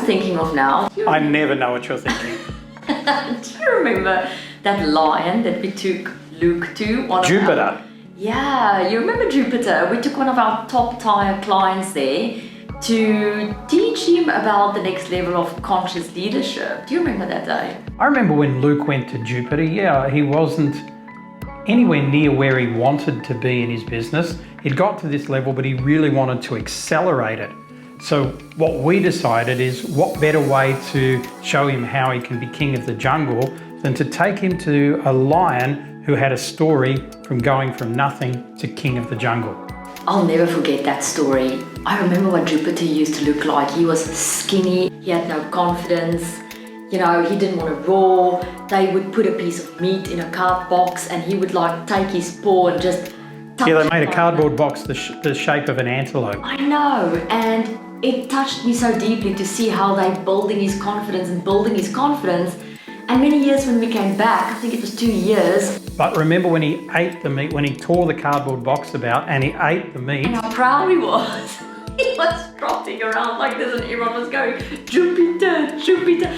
thinking of now? I never know what you're thinking. Do you remember that lion that we took Luke to? Jupiter. Yeah, you remember Jupiter? We took one of our top tier clients there to teach him about the next level of conscious leadership. Do you remember that day? I remember when Luke went to Jupiter, yeah, he wasn't anywhere near where he wanted to be in his business. He'd got to this level, but he really wanted to accelerate it. So what we decided is what better way to show him how he can be king of the jungle than to take him to a lion who had a story from going from nothing to king of the jungle. I'll never forget that story. I remember what Jupiter used to look like. He was skinny, he had no confidence, you know, he didn't want to roar. They would put a piece of meat in a card box and he would like take his paw and just touch. Yeah, they made a cardboard box the shape of an antelope. I know, and it touched me so deeply to see how they building his confidence. And many years when we came back, I think it was 2 years. But remember when he ate the meat, when he tore the cardboard box about and he ate the meat. And how proud he was. He was trotting around like this and everyone was going, Jupiter, Jupiter.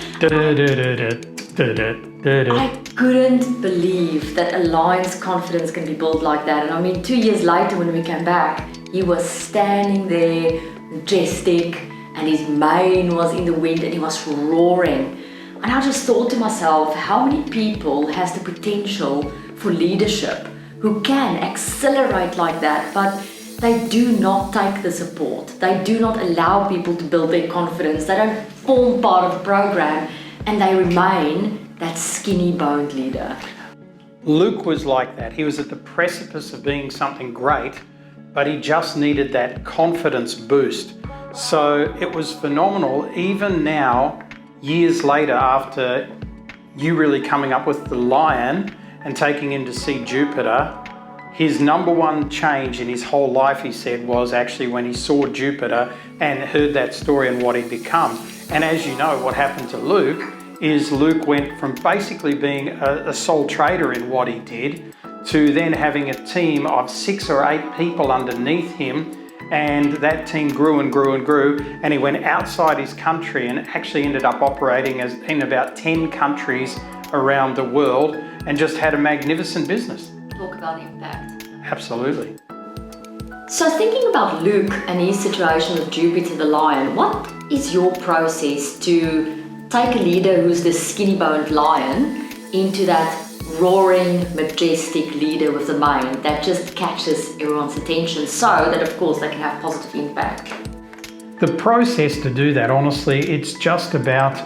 I couldn't believe that a lion's confidence can be built like that. And I mean, 2 years later when we came back, he was standing there, majestic, and his mane was in the wind and he was roaring. And I just thought to myself, how many people has the potential for leadership who can accelerate like that, but they do not take the support. They do not allow people to build their confidence. They don't form part of the program and they remain that skinny boned leader. Luke was like that. He was at the precipice of being something great, but he just needed that confidence boost. So it was phenomenal. Even now, years later, after you really coming up with the lion and taking him to see Jupiter, his number one change in his whole life, he said, was actually when he saw Jupiter and heard that story and what he'd become. And as you know, what happened to Luke is Luke went from basically being a sole trader in what he did to then having a team of 6 or 8 people underneath him. And that team grew and grew and grew, and he went outside his country and actually ended up operating in about 10 countries around the world and just had a magnificent business. Talk about impact. Absolutely. So thinking about Luke and his situation with Jupiter the lion, what is your process to take a leader who's the skinny-boned lion into that roaring, majestic leader with the mane that just catches everyone's attention so that, of course, they can have positive impact? The process to do that, honestly, it's just about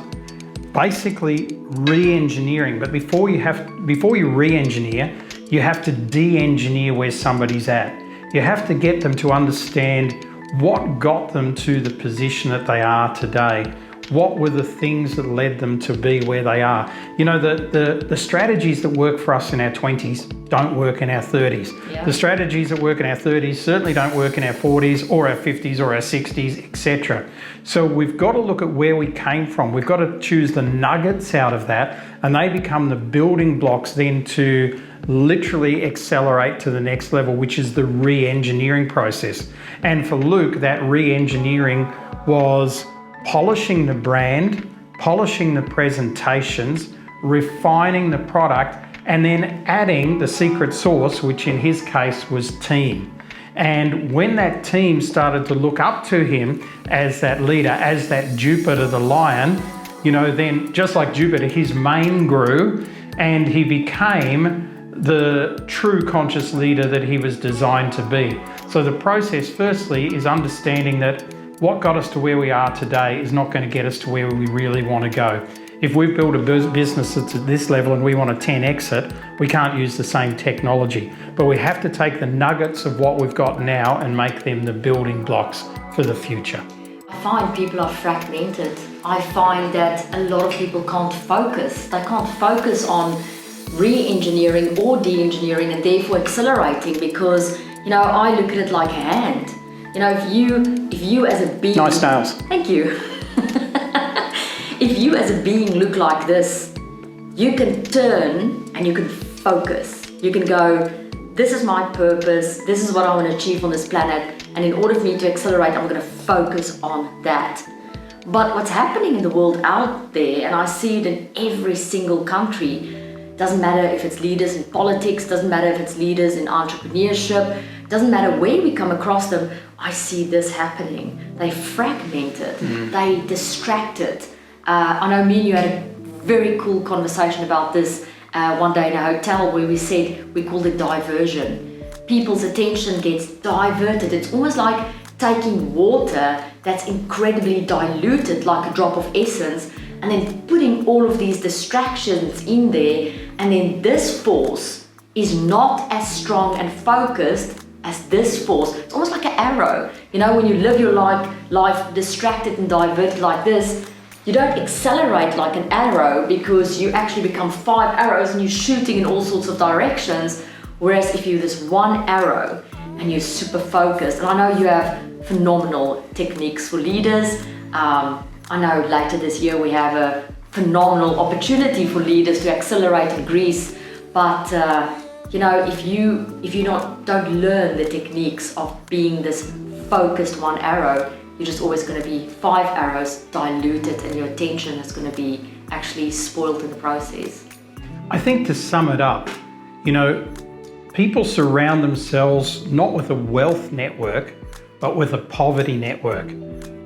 basically re-engineering. But before you re-engineer, you have to de-engineer where somebody's at. You have to get them to understand what got them to the position that they are today. What were the things that led them to be where they are? You know, the strategies that work for us in our 20s don't work in our 30s. Yeah. The strategies that work in our 30s certainly don't work in our 40s or our 50s or our 60s, etc. So we've got to look at where we came from. We've got to choose the nuggets out of that, and they become the building blocks then to literally accelerate to the next level, which is the re-engineering process. And for Luke, that re-engineering was polishing the brand, polishing the presentations, refining the product, and then adding the secret sauce, which in his case was team. And when that team started to look up to him as that leader, as that Jupiter the lion, you know, then just like Jupiter, his mane grew and he became the true conscious leader that he was designed to be. So the process firstly is understanding that what got us to where we are today is not going to get us to where we really want to go. If we've built a business that's at this level and we want to 10x it, we can't use the same technology. But we have to take the nuggets of what we've got now and make them the building blocks for the future. I find people are fragmented. I find that a lot of people can't focus. They can't focus on re-engineering or de-engineering and therefore accelerating because, you know, I look at it like a hand. You know, if you as a being... Nice nails. Thank you. If you as a being look like this, you can turn and you can focus. You can go, this is my purpose, this is what I want to achieve on this planet, and in order for me to accelerate, I'm going to focus on that. But what's happening in the world out there, and I see it in every single country, doesn't matter if it's leaders in politics, doesn't matter if it's leaders in entrepreneurship, doesn't matter where we come across them, I see this happening. They fragmented, they distracted. I know me and you had a very cool conversation about this one day in a hotel where we said, we called it diversion. People's attention gets diverted. It's almost like taking water that's incredibly diluted, like a drop of essence, and then putting all of these distractions in there, and then this force is not as strong and focused as this force. It's almost like an arrow. You know, when you live your life distracted and diverted like this, you don't accelerate like an arrow because you actually become 5 arrows and you're shooting in all sorts of directions. Whereas if you're this one arrow and you're super focused, and I know you have phenomenal techniques for leaders. I know later this year we have a phenomenal opportunity for leaders to accelerate in Greece. But you know, if you don't learn the techniques of being this focused one arrow, you're just always going to be 5 arrows diluted, and your attention is going to be actually spoiled in the process. I think to sum it up, you know, people surround themselves not with a wealth network, but with a poverty network.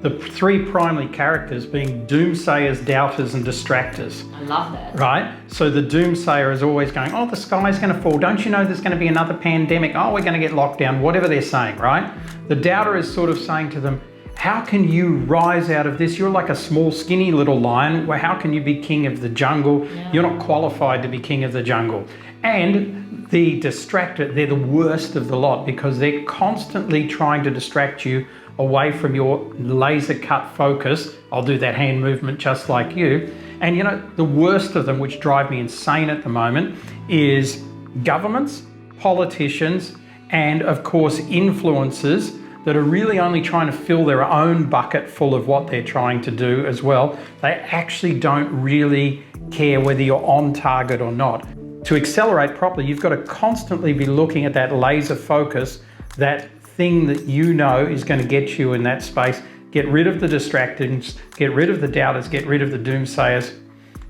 The 3 primary characters being doomsayers, doubters, and distractors. I love that. Right? So the doomsayer is always going, oh, the sky's going to fall. Don't you know there's going to be another pandemic? Oh, we're going to get locked down, whatever they're saying, right? The doubter is sort of saying to them, how can you rise out of this? You're like a small, skinny little lion. Well, how can you be king of the jungle? Yeah. You're not qualified to be king of the jungle. And the distractor, they're the worst of the lot because they're constantly trying to distract you away from your laser cut focus. I'll do that hand movement just like you. And you know, the worst of them, which drive me insane at the moment, is governments, politicians, and of course influencers that are really only trying to fill their own bucket full of what they're trying to do as well. They actually don't really care whether you're on target or not. To accelerate properly, you've got to constantly be looking at that laser focus, that thing that you know is going to get you in that space. Get rid of the distractions, get rid of the doubters, get rid of the doomsayers,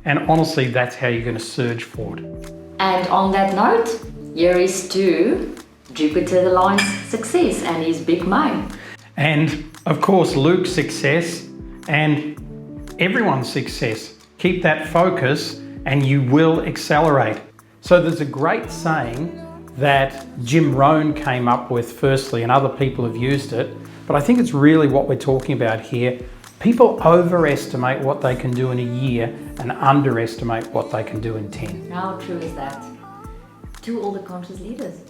and honestly, that's how you're going to surge forward. And on that note, here is to Jupiter the Lion's success and his big mane. And of course, Luke's success and everyone's success. Keep that focus and you will accelerate. So there's a great saying that Jim Rohn came up with firstly, and other people have used it, but I think it's really what we're talking about here. People overestimate what they can do in a year and underestimate what they can do in 10. How true is that? To all the conscious leaders.